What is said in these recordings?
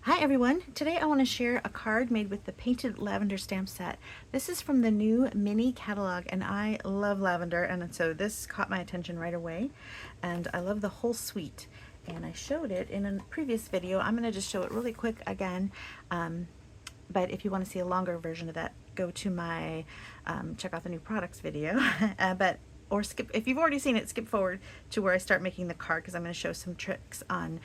Hi everyone! Today I want to share a card made with the Painted Lavender stamp set. This is from the new mini catalog and I love lavender, and so this caught my attention right away, and I love the whole suite, and I showed it in a previous video. I'm going to just show it really quick again, but if you want to see a longer version of that, go to my check out the new products video. Or skip, if you've already seen it, skip forward to where I start making the card, because I'm going to show some tricks on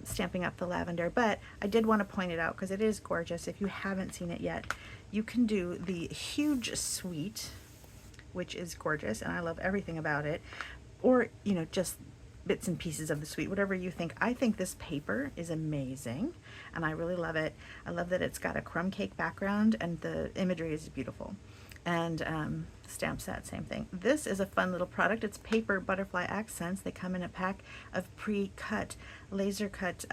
stamping up the lavender. But I did want to point it out because it is gorgeous. If you haven't seen it yet, you can do the huge suite, which is gorgeous, and I love everything about it, or just bits and pieces of the suite, whatever you think. I think this paper is amazing and I really love it. I love that it's got a crumb cake background and the imagery is beautiful. And stamp set, same thing. This is a fun little product. It's paper butterfly accents. They come in a pack of pre-cut, laser cut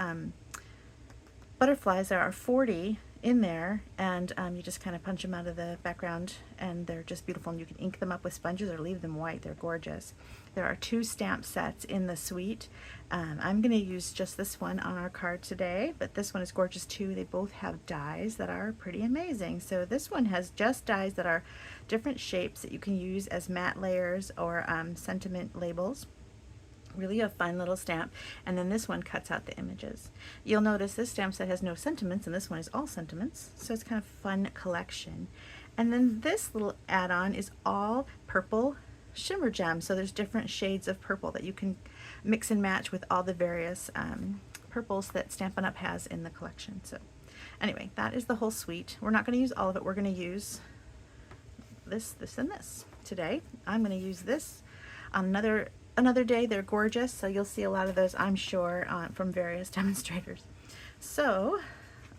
butterflies. There are 40 in there, and you just kind of punch them out of the background and they're just beautiful, and you can ink them up with sponges or leave them white. They're gorgeous. There are 2 stamp sets in the suite. I'm going to use just this one on our card today, but this one is gorgeous too. They both have dies that are pretty amazing. So this one has just dies that are different shapes that you can use as matte layers or sentiment labels. Really a fun little stamp. And then this one cuts out the images. You'll notice this stamp set has no sentiments and this one is all sentiments, so it's kind of fun collection. And then this little add-on is all purple shimmer gems, so there's different shades of purple that you can mix and match with all the various purples that Stampin' Up has in the collection. So anyway, that is the whole suite. We're not going to use all of it. We're going to use this, and this today. I'm going to use this on another day. They're gorgeous, so you'll see a lot of those, I'm sure, from various demonstrators. So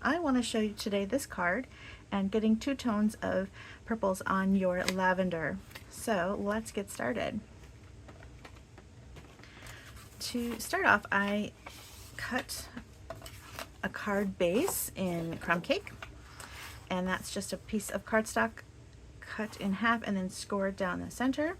I want to show you today this card and getting 2 tones of purples on your lavender. So let's get started. To start off, I cut a card base in crumb cake, and that's just a piece of cardstock cut in half and then scored down the center.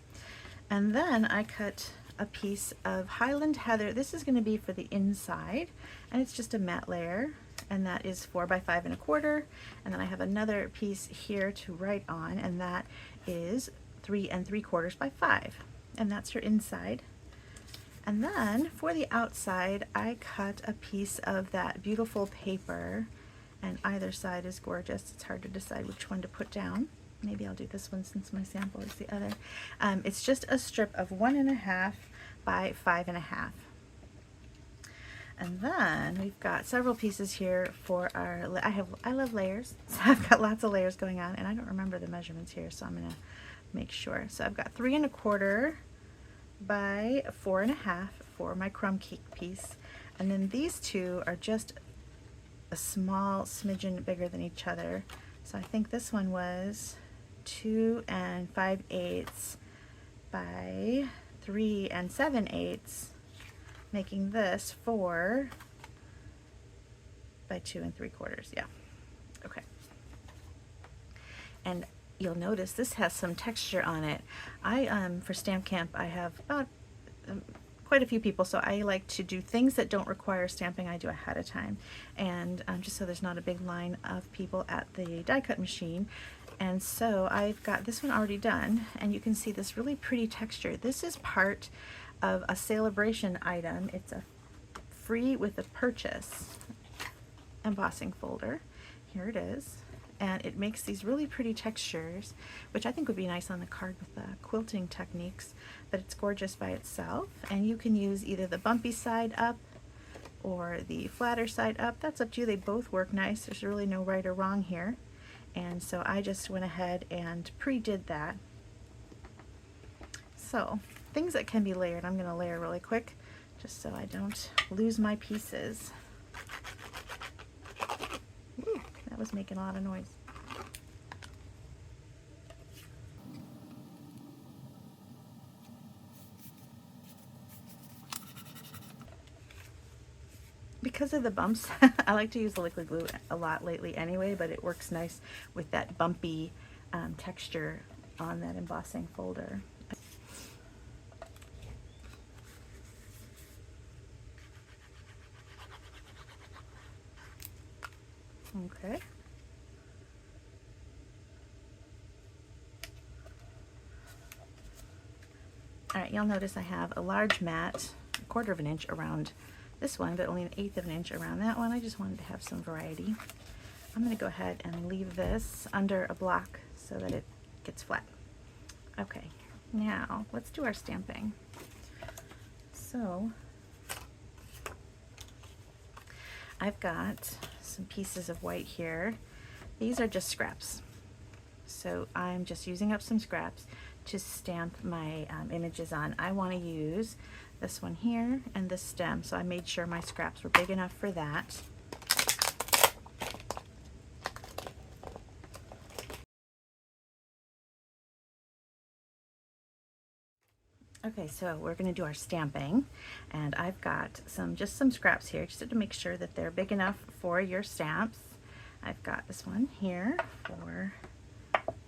And then I cut a piece of Highland Heather. This is going to be for the inside, and it's just a matte layer, and that is 4 by 5 1/4. And then I have another piece here to write on, and that is 3 3/4 by 5, and that's your inside. And then for the outside, I cut a piece of that beautiful paper, and either side is gorgeous. It's hard to decide which one to put down. Maybe I'll do this one since my sample is the other. It's just a strip of 1 1/2 by 5 1/2. And then we've got several pieces here for our, I love layers, so I've got lots of layers going on, and I don't remember the measurements here, so I'm gonna make sure. So I've got 3 1/4 by 4 1/2 for my crumb cake piece, and then these 2 are just a small smidgen bigger than each other. So I think this one was 2 5/8 by 3 7/8, making this 4 by 2 3/4. Yeah, okay. And you'll notice this has some texture on it. For Stamp Camp, I have about quite a few people, so I like to do things that don't require stamping. I do ahead of time, and just so there's not a big line of people at the die cut machine. And so I've got this one already done, and you can see this really pretty texture. This is part of a celebration item. It's a free with a purchase embossing folder. Here it is. And it makes these really pretty textures, which I think would be nice on the card with the quilting techniques, but it's gorgeous by itself. And you can use either the bumpy side up or the flatter side up. That's up to you. They both work nice. There's really no right or wrong here. And so I just went ahead and pre-did that. So things that can be layered, I'm going to layer really quick just so I don't lose my pieces. Ooh, that was making a lot of noise. Because of the bumps, I like to use the liquid glue a lot lately anyway, but it works nice with that bumpy texture on that embossing folder. Okay. All right, you'll notice I have a large mat, 1/4 of an inch around this one, but only 1/8 of an inch around that one. I just wanted to have some variety. I'm going to go ahead and leave this under a block so that it gets flat. Okay, now let's do our stamping. So I've got some pieces of white here. These are just scraps. So I'm just using up some scraps to stamp my images on. I want to use this one here and this stem, so I made sure my scraps were big enough for that. Okay, so we're going to do our stamping, and I've got just some scraps here just to make sure that they're big enough for your stamps. I've got this one here for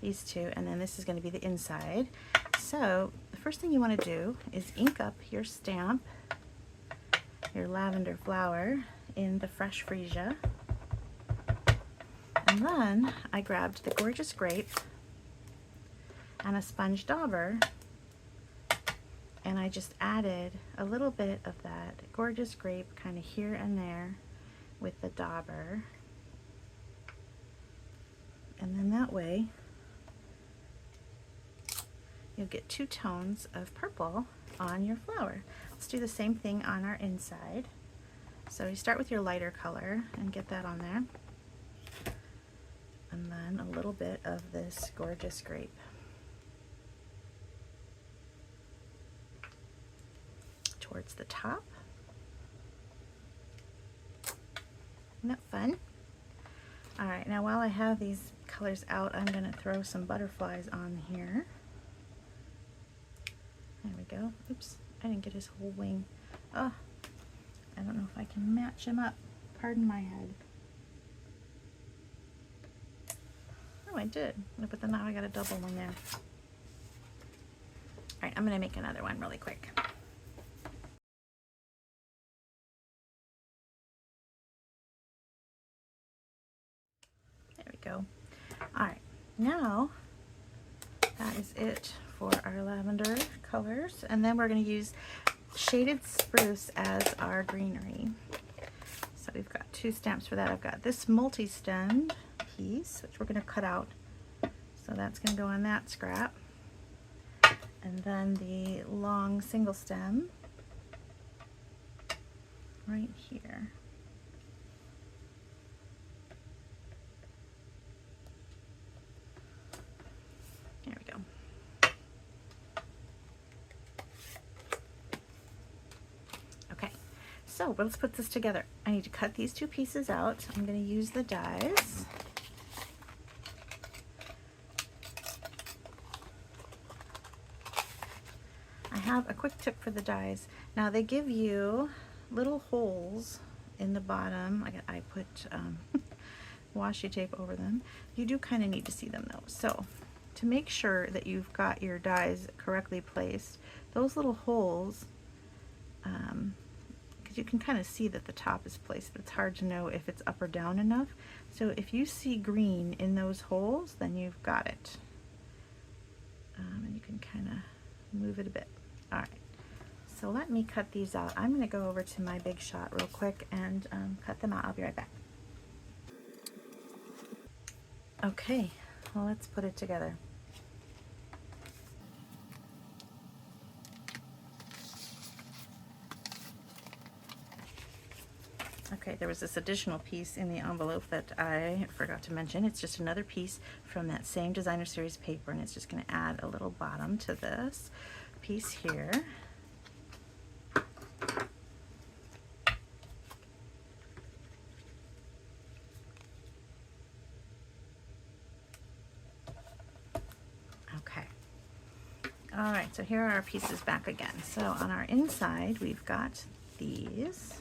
these two, and then this is going to be the inside. So the first thing you want to do is ink up your stamp, your lavender flower, in the fresh freesia. And then I grabbed the gorgeous grape and a sponge dauber, and I just added a little bit of that gorgeous grape kind of here and there with the dauber. And then that way you'll get 2 tones of purple on your flower. Let's do the same thing on our inside. So you start with your lighter color and get that on there. And then a little bit of this gorgeous grape. Towards the top. Isn't that fun? All right, now while I have these colors out, I'm going to throw some butterflies on here. There we go. Oops, I didn't get his whole wing. Oh, I don't know if I can match him up. Pardon my head. Oh, I did. But then now I got a double one there. All right, I'm going to make another one really quick. There we go. All right, now that is it for our lavender colors, and then we're going to use shaded spruce as our greenery. So we've got 2 stamps for that. I've got this multi-stemmed piece, which we're going to cut out, so that's going to go on that scrap, and then the long single stem right here. There we go. Okay, so let's put this together. I need to cut these 2 pieces out. I'm going to use the dies. I have a quick tip for the dies. Now they give you little holes in the bottom. I put washi tape over them. You do kind of need to see them though. So to make sure that you've got your dies correctly placed, those little holes, because you can kind of see that the top is placed, but it's hard to know if it's up or down enough. So if you see green in those holes, then you've got it. And you can kind of move it a bit. All right, so let me cut these out. I'm going to go over to my Big Shot real quick and cut them out. I'll be right back. Okay, well, let's put it together. Okay, there was this additional piece in the envelope that I forgot to mention. It's just another piece from that same designer series paper, and it's just going to add a little bottom to this piece here. Okay. All right, so here are our pieces back again. So on our inside, we've got these.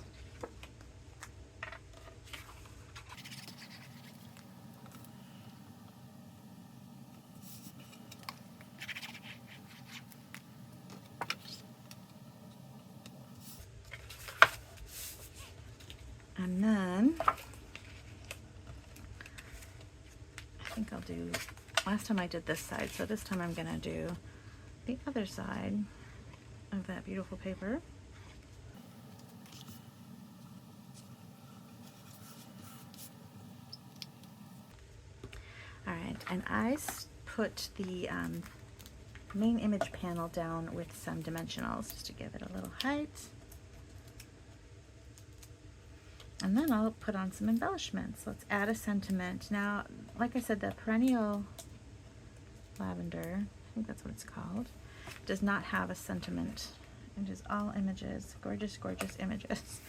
And then think I'll do, last time I did this side, so this time I'm gonna do the other side of that beautiful paper. All right, and I put the main image panel down with some dimensionals just to give it a little height. And then I'll put on some embellishments. Let's add a sentiment. Now, like I said, the perennial lavender, I think that's what it's called, does not have a sentiment. It is all images, gorgeous, gorgeous images.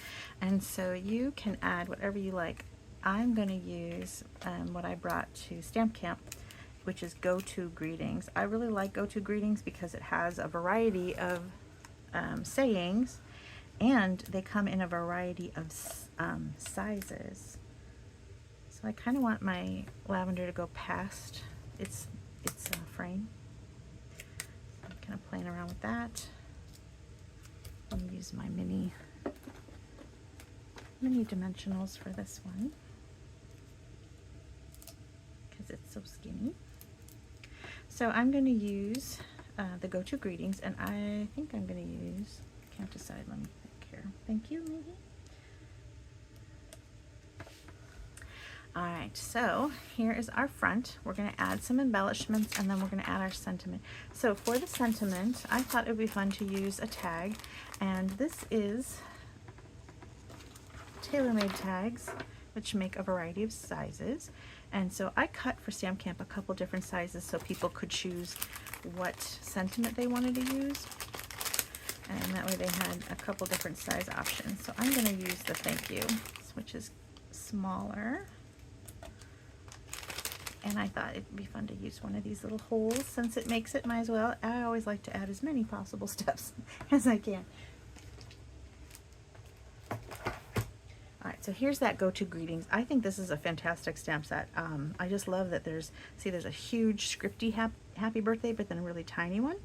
And so you can add whatever you like. I'm going to use what I brought to Stamp Camp, which is Go-To Greetings. I really like Go-To Greetings because it has a variety of sayings, and they come in a variety of sizes. So I kind of want my lavender to go past its frame. So I'm kind of playing around with that. I'm going to use my mini dimensionals for this one because it's so skinny. So I'm going to use the Go-To Greetings, and I think I'm going to use, can't decide, let me think here. Thank you, maybe? Alright, so here is our front. We're going to add some embellishments, and then we're going to add our sentiment. So for the sentiment, I thought it would be fun to use a tag, and this is tailor-made tags, which make a variety of sizes. And so I cut for Stamp Camp a couple different sizes so people could choose what sentiment they wanted to use. And that way they had a couple different size options. So I'm going to use the thank you, which is smaller. And I thought it'd be fun to use one of these little holes. Since it makes it, might as well. I always like to add as many possible steps as I can. Alright, so here's that Go-To Greetings. I think this is a fantastic stamp set. I just love that there's a huge scripty happy birthday, but then a really tiny one.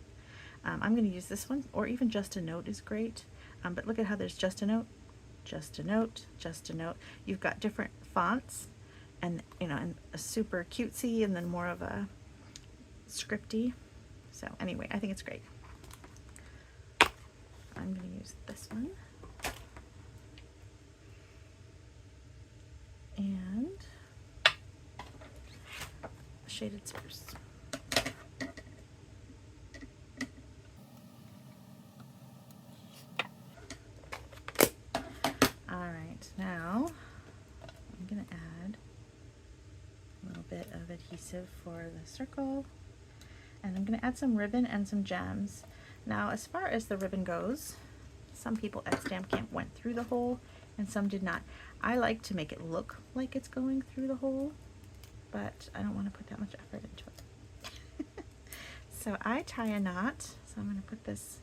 I'm going to use this one, or even just a note is great. But look at how there's just a note, just a note, just a note. You've got different fonts, and and a super cutesy, and then more of a scripty. So anyway, I think it's great. I'm going to use this one. And shaded spruce. Alright, now I'm going to add a little bit of adhesive for the circle, and I'm going to add some ribbon and some gems. Now, as far as the ribbon goes, some people at Stamp Camp went through the hole and some did not. I like to make it look like it's going through the hole, but I don't want to put that much effort into it. So I tie a knot, so I'm going to put this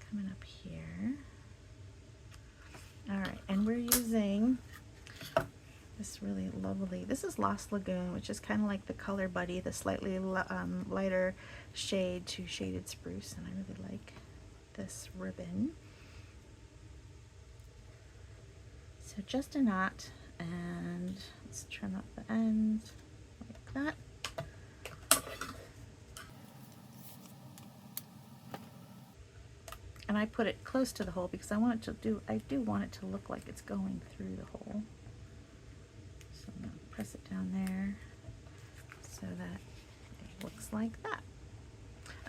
coming up here. Alright, and we're using this really lovely, this is Lost Lagoon, which is kind of like the Color Buddy, the slightly lighter shade to Shaded Spruce, and I really like this ribbon. So just a knot, and let's trim up the ends like that. And I put it close to the hole because I want it to I do want it to look like it's going through the hole. So I'm going to press it down there so that it looks like that.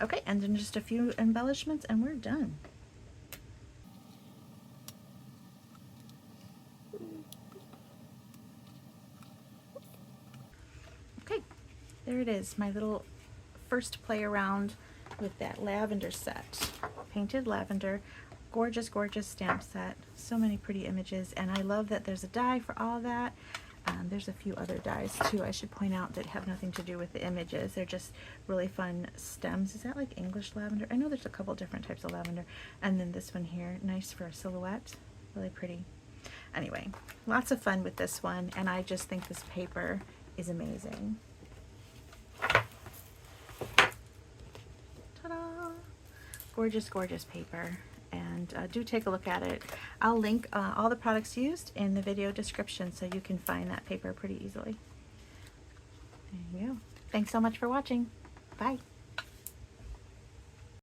Okay, and then just a few embellishments and we're done. Okay, there it is, my little first play around with that lavender set. Painted Lavender, gorgeous, gorgeous stamp set. So many pretty images, and I love that there's a die for all that. There's a few other dies too, I should point out, that have nothing to do with the images. They're just really fun stems. Is that like English lavender? I know there's a couple different types of lavender. And then this one here, nice for a silhouette. Really pretty. Anyway, lots of fun with this one, and I just think this paper is amazing. Ta-da! Gorgeous, gorgeous paper. And do take a look at it. I'll link all the products used in the video description so you can find that paper pretty easily. There you go. Thanks so much for watching. Bye.